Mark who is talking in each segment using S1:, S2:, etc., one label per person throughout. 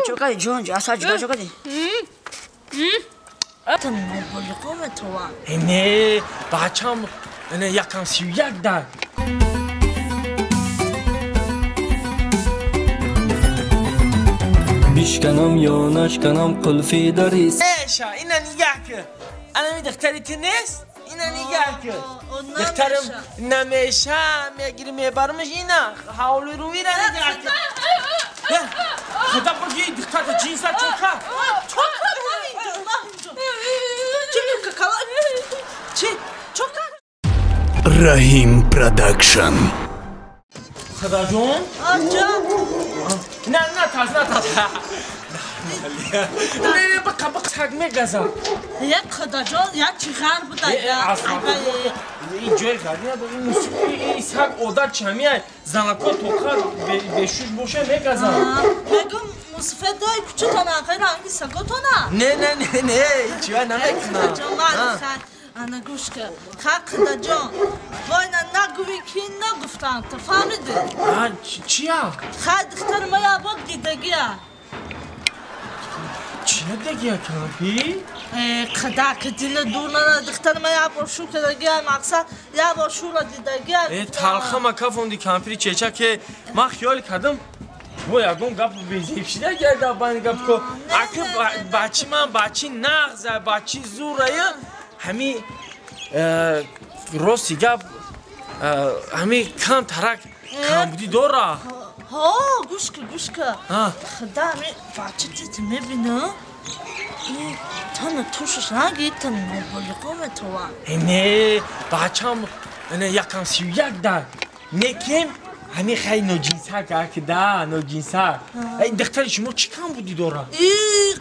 S1: Çok hadi John, asal çok hadi. Tam ne böyle komet var.
S2: Ne? Bahçam ne yakam siyak da.
S3: Bişkanam yonaşkanam kulfi daris.
S2: Eşa ina nigah ki. Ana mi dختری تنس اینا نگاه کن دخترم نمیشه میگیری میبرمش اینا حالی روی را نگاه کن خدا بگی دختر جینسا چوکا
S4: Rahim Production.
S2: خدا جون نه تاز نه بقى تاگمه گزا
S1: یک خدا جان یک چیغر بوده یا
S2: این جای کردی این موسیقی ایساق اودا چمیه زنکا توقع بشوش باشه میگزا
S1: بگم موسیقی دای کچه تانه غیر هنگی سگو تانه
S2: نه چیوه نمیکنه
S1: خدا جان خد انا گوش که خدا جان وای نگوی که نگفتن تو فهمیدی
S2: چیه؟
S1: خد دختر ما یا باق دیدگیه
S2: چیه دیگه کامپی؟
S1: خدا که دل دور نده دختر ما یا باشو که دیگه مقصد یا باشو را دیدگیه
S2: تلخه ما کفوندی کامپی چیچه که ما خیال کردم و یکم گپ بیزیفشیده گرده بانی گپ که اگه بچی من بچی نغزه بچی زوره همی راستی گپ همی کم ترک کم بودی دوره
S1: ها گوش که خدا همی بچه دیت میبینه تنه توشش نگی تنه مبالغه تو
S2: نه بچم یکم سیویک ده نکیم همی خیلی نوجینسه که ده نوجینسه این دختر شما چی کم بودی دوره؟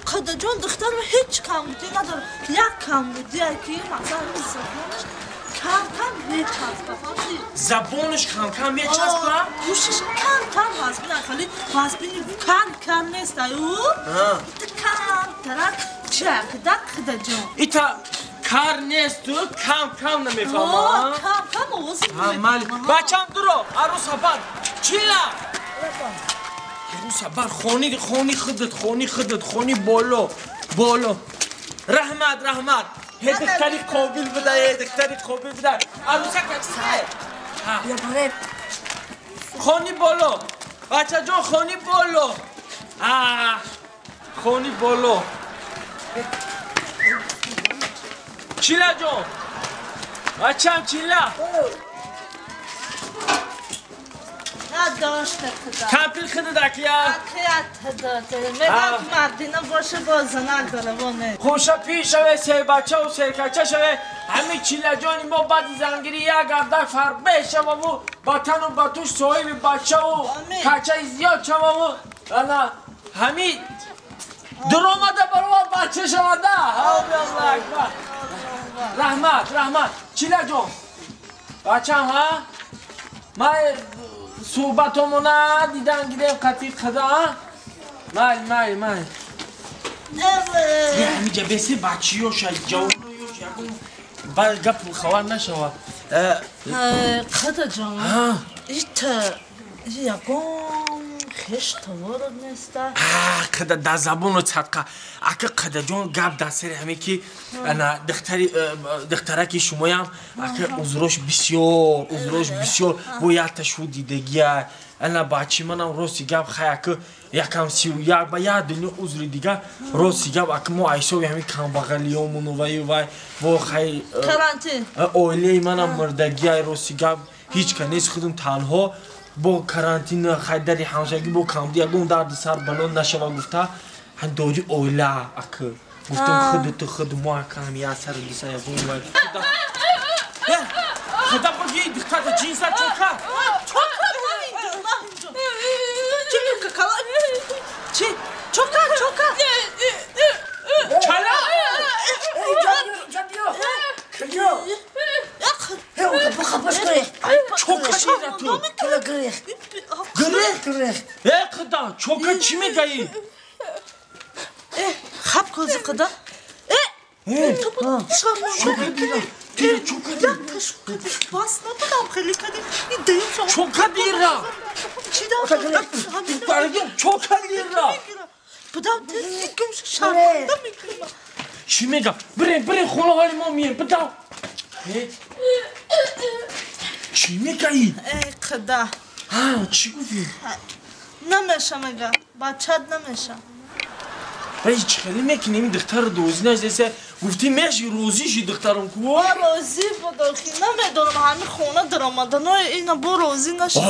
S1: خدا جان دختر هیچ کم بودی نداره یک کم بودی که مثلا زبانش کم میچسبه
S2: زبانش کم میچسبه؟
S1: گوشش کم هست بینه خالی واسبینی کم نیست او کم ترک چک خدا جان
S2: ایتا کار نیست تو کم نمیفهمم
S1: کم اوزی
S2: بچم درو عروس بر چیلا عروس بر خونی خودت خونی بالو رحمت دختری قابل بده عروسک اکسه
S1: بیا باره
S2: خونی بالو بچه جان خونی بالو چیلا جان بچم چیلا
S1: نداشته خدا
S2: کمپیل خیلی دکیا
S1: اکیت داده میگم مردینه باشه بازنک داره وانه
S2: خوشا پیش شوه سه بچه و سه کچه شوه همین چیلا جانی ما بعد زنگیری یک گردک فربه شوه و بطن و بطوش صاحب بچه و کچه زیاد شوه و همین در آمده برای بچه شوه ده رحمت چیلا جان بچم ها ما صحبتمونه دیدن گیریم قطعی خدا مال همینجا بسی بچیوش جوانوش یکم گپ خوار نشوه
S1: خدا جان ایتا یکم خشت وارد نیسته
S2: خدا در زبون و صدقه اگه خدا جان گپ در سر همه که دخترکی شما هم اگه عذرش بسیار باید تشو دیدگیه انا بچی منم راستی گپ خیلی که یکم یک با یه دنیا عذر دیگه راستی گپ اگه ما عیسوی همین کم بغلیامون و با خیلی
S1: کرانتین
S2: اولی منم مردگیه راستی گپ هیچ کنیز خودم تنها با کرانتین خیدری همشگی با کامدی اگه اون درد سر بلند نشوه گفته هم داری اولا اکه گفتم خود ما کنم یه سر لیسا یا بون وای خدا بگی دختر جینسا چوکا
S1: چوکا
S2: چلا چوکا دیره تو گریخ خدا چوکا چی میگی؟
S1: خب کوزی خدا تو بود
S2: چوکا دیره چوکا دیره
S1: باس نبودم خیلی کدیم این دیم شما
S2: چوکا دیره
S1: چی دارم؟
S2: چوکا دیره
S1: بدم تلکم شرمنده میکنم.
S2: چی میگم؟ برین خونه حالی ما میریم بدم. چی میگی؟
S1: ای خدا.
S2: چی گفتی؟
S1: نمیشه میگم بچت نمیشه.
S2: برای چی خیلی میکنی این دختر دوزی نشده گفتی میشی روزیشی دخترم کو؟
S1: روزی بداخی نمیدونم همین خونه در آمدن اینا با روزی نشه.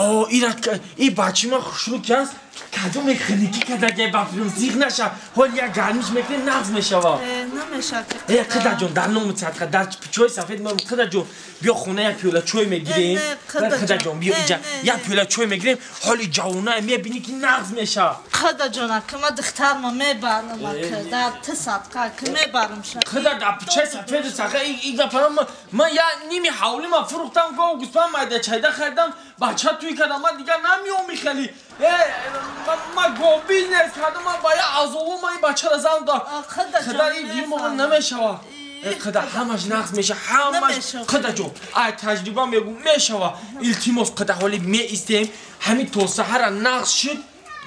S2: این بچه ما خوشلو که هست کدو میخنیکی که دیگه بفرون زیغ نشه حال یک گرمیش میکنه نغز میشه
S1: نمیشه که
S2: قدر جون در نومت ساعت قدر پیچوی سفید ما قدر جون بیا خونه یک پیوله چوی میگیریم قدر جون بیا اینجا یک پیوله چوی میگیریم حالی جوونه میبینی که نغز میشه
S1: قدر جون که ما دختر ما میبرم که در تصدقه که میبرم شه
S2: قدر در پیچوی سفید ساقه ایگا پرم من یا نیمی حولی ما فروختم گو گسپم مایده چایده خریدم بچه توی کردم من دیگه نمیومی خیلی من گو بیزنس کردم من باید عذابو من این بچه را زن دار قدر این دیم موقع نمیشه قدر همش نقص میشه همش قدر جون ای تجربه میگو میشه التیماس قدر حالی می ایستیم همین تو سحر نقص شد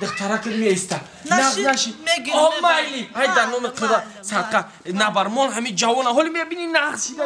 S2: دختره که می ایسته نقص نشید مایلی های در نوم قدر صدقه نبرمان همین جوانه حالی میبینی نقص شده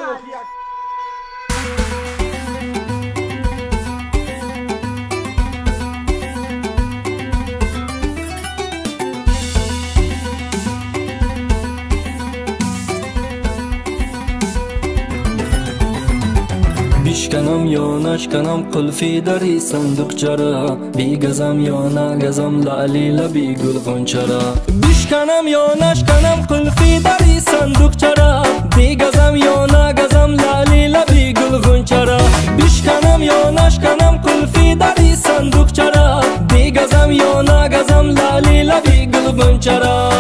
S3: بیشکنم یا نشکنم قلفی دری صندوق چرا بیگزم یا نگزم لعلی لبی گل غنچرا بیشکنم یا نشکنم قلفی دری صندوق چرا بیگزم یا نگزم لعلی لبی گل غنچرا بیشکنم یا نشکنم قلفی دری صندوق چرا بیگزم یا نگزم لعلی لبی گل غنچرا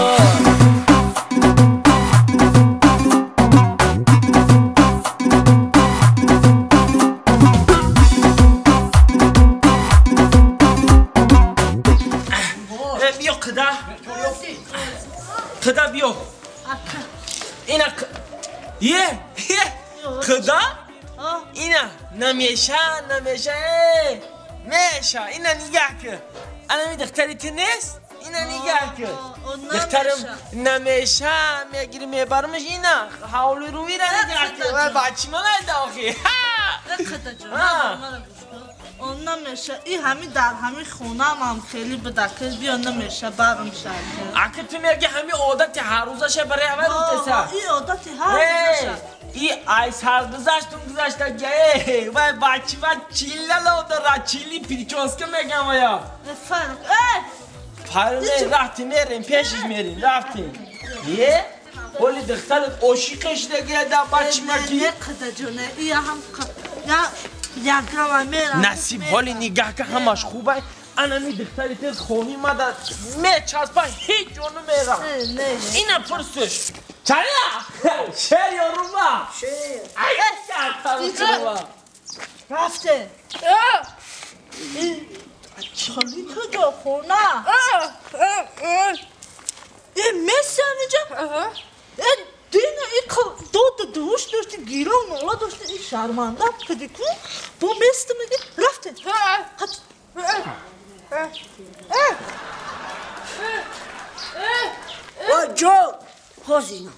S3: قدا بیو اینا قدا اینا نمیشه اینا نگاه که انا می دختری تنیس اینا نگاه که دخترم نمیشه میگیری میبرمش اینا حولی روی را نگاه که و بچی من داخی
S1: قدا جون اون نمیشه این همین در همین خونه هم خیلی بدکر بیا نمیشه برم شد
S2: اگه تو میگه همین عادت هر روزشه برای اول روزشه
S1: این عادت هر روزشه
S2: این ای سرگذشتم گذشته گه و بچی و چیله لوده چیلی پیچوسکه میگم ویا فرق رفتیم میریم پیشش میریم رفتیم یه ولی دخترت عاشقش دیگه در بچی مکی
S1: قدا جونه این هم
S2: نصیب حالی نگاه که همش خوبه انا می دختری تیز خونی مدد میچسبه هیچ جانو میرم اینا پرسش چرا؟ شیر یا روبا؟ شیر
S1: رفته چالی کجا خونه این میسی همینجا دینا این دو دوش داشتی گیران نالا داشتی این شرمنده کدی کن با میست میگه رفته
S5: جان خوزینا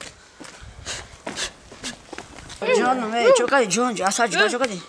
S5: جانم چوکای جان اصلا جوکای